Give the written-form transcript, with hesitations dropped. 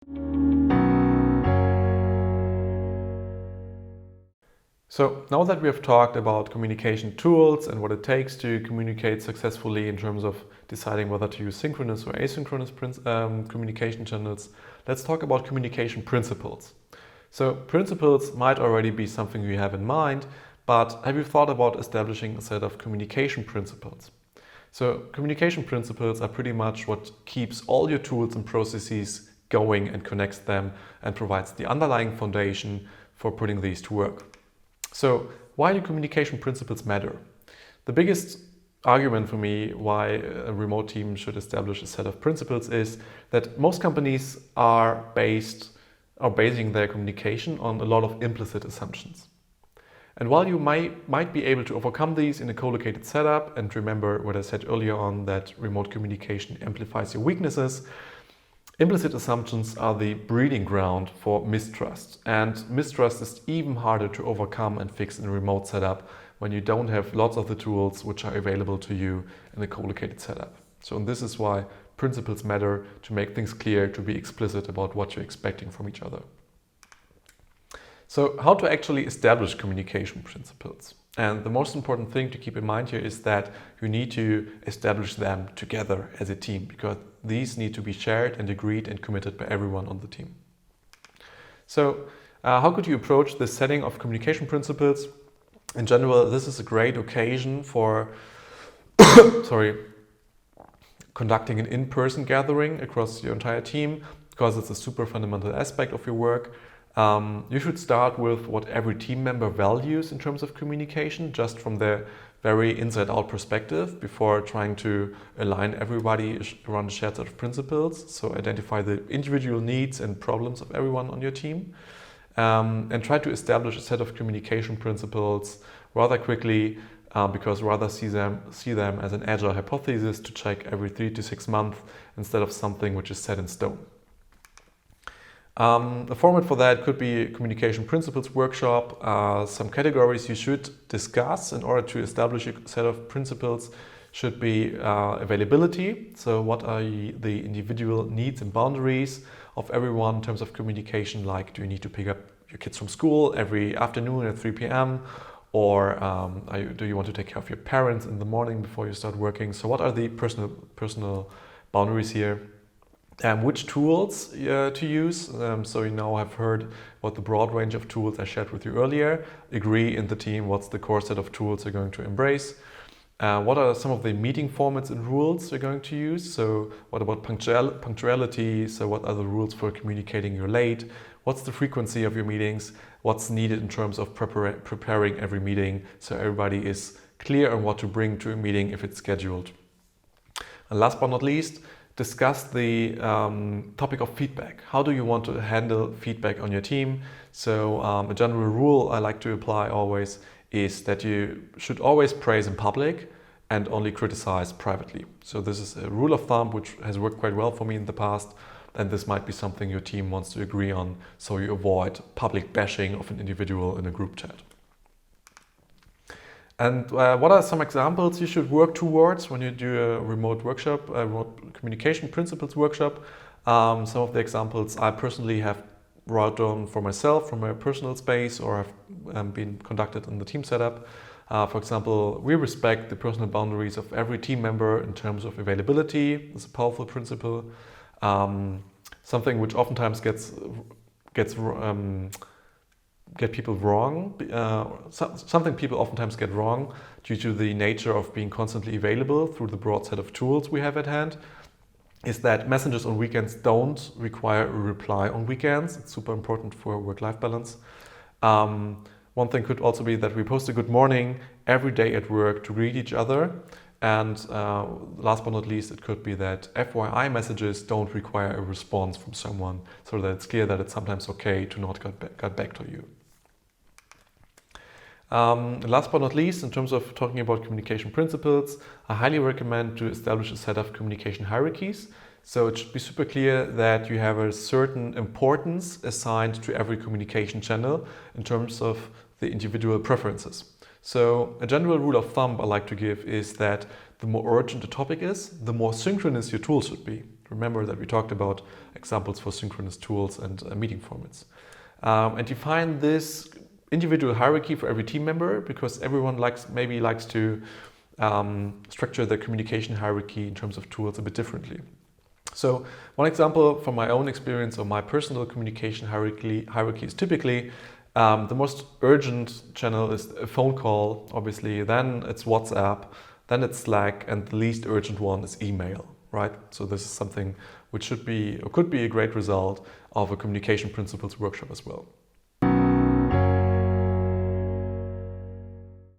So now that we have talked about communication tools and what it takes to communicate successfully in terms of deciding whether to use synchronous or asynchronous communication channels, let's talk about communication principles. So principles might already be something you have in mind, but have you thought about establishing a set of communication principles? So communication principles are pretty much what keeps all your tools and processes going and connects them and provides the underlying foundation for putting these to work. So why do communication principles matter? The biggest argument for me why a remote team should establish a set of principles is that most companies are basing their communication on a lot of implicit assumptions. And while you might be able to overcome these in a co-located setup, and remember what I said earlier on, that remote communication amplifies your weaknesses, implicit assumptions are the breeding ground for mistrust. And mistrust is even harder to overcome and fix in a remote setup when you don't have lots of the tools which are available to you in a co-located setup. So this is why principles matter, to make things clear, to be explicit about what you're expecting from each other. So how to actually establish communication principles? And the most important thing to keep in mind here is that you need to establish them together as a team, because these need to be shared and agreed and committed by everyone on the team. So how could you approach the setting of communication principles? In general, this is a great occasion for conducting an in-person gathering across your entire team, because it's a super fundamental aspect of your work. You should start with what every team member values in terms of communication, just from their very inside-out perspective, before trying to align everybody around a shared set of principles. So identify the individual needs and problems of everyone on your team, and try to establish a set of communication principles rather quickly, because rather see them as an agile hypothesis to check every 3 to 6 months instead of something which is set in stone. The format for that could be a communication principles workshop. Some categories you should discuss in order to establish a set of principles should be availability. So what are the individual needs and boundaries of everyone in terms of communication? Like, do you need to pick up your kids from school every afternoon at 3 p.m.? Or do you want to take care of your parents in the morning before you start working? So what are the personal boundaries here? Which tools to use. So you now have heard what the broad range of tools I shared with you earlier. Agree in the team what's the core set of tools you're going to embrace. What are some of the meeting formats and rules you're going to use? So what about punctuality? So what are the rules for communicating you're late? What's the frequency of your meetings? What's needed in terms of preparing every meeting, so everybody is clear on what to bring to a meeting if it's scheduled. And last but not least, discuss the topic of feedback. How do you want to handle feedback on your team? So a general rule I like to apply always is that you should always praise in public and only criticize privately. So this is a rule of thumb which has worked quite well for me in the past, and this might be something your team wants to agree on, so you avoid public bashing of an individual in a group chat. And what are some examples you should work towards when you do a remote workshop, a remote communication principles workshop? Some of the examples I personally have brought on for myself from my personal space, or have been conducted in the team setup. For example, we respect the personal boundaries of every team member in terms of availability. It's a powerful principle. Something which oftentimes get people wrong. Something people oftentimes get wrong due to the nature of being constantly available through the broad set of tools we have at hand is that messages on weekends don't require a reply on weekends. It's super important for work-life balance. One thing could also be that we post a good morning every day at work to greet each other. And last but not least, it could be that FYI messages don't require a response from someone, so that it's clear that it's sometimes okay to not get back to you. Last but not least, in terms of talking about communication principles, I highly recommend to establish a set of communication hierarchies. So it should be super clear that you have a certain importance assigned to every communication channel in terms of the individual preferences. So a general rule of thumb I like to give is that the more urgent the topic is, the more synchronous your tool should be, Remember that we talked about examples for synchronous tools and meeting formats. And define this individual hierarchy for every team member, because everyone maybe likes to structure their communication hierarchy in terms of tools a bit differently. So one example from my own experience or my personal communication hierarchy is typically the most urgent channel is a phone call, obviously, then it's WhatsApp, then it's Slack, and the least urgent one is email, right? So this is something which should be or could be a great result of a communication principles workshop as well.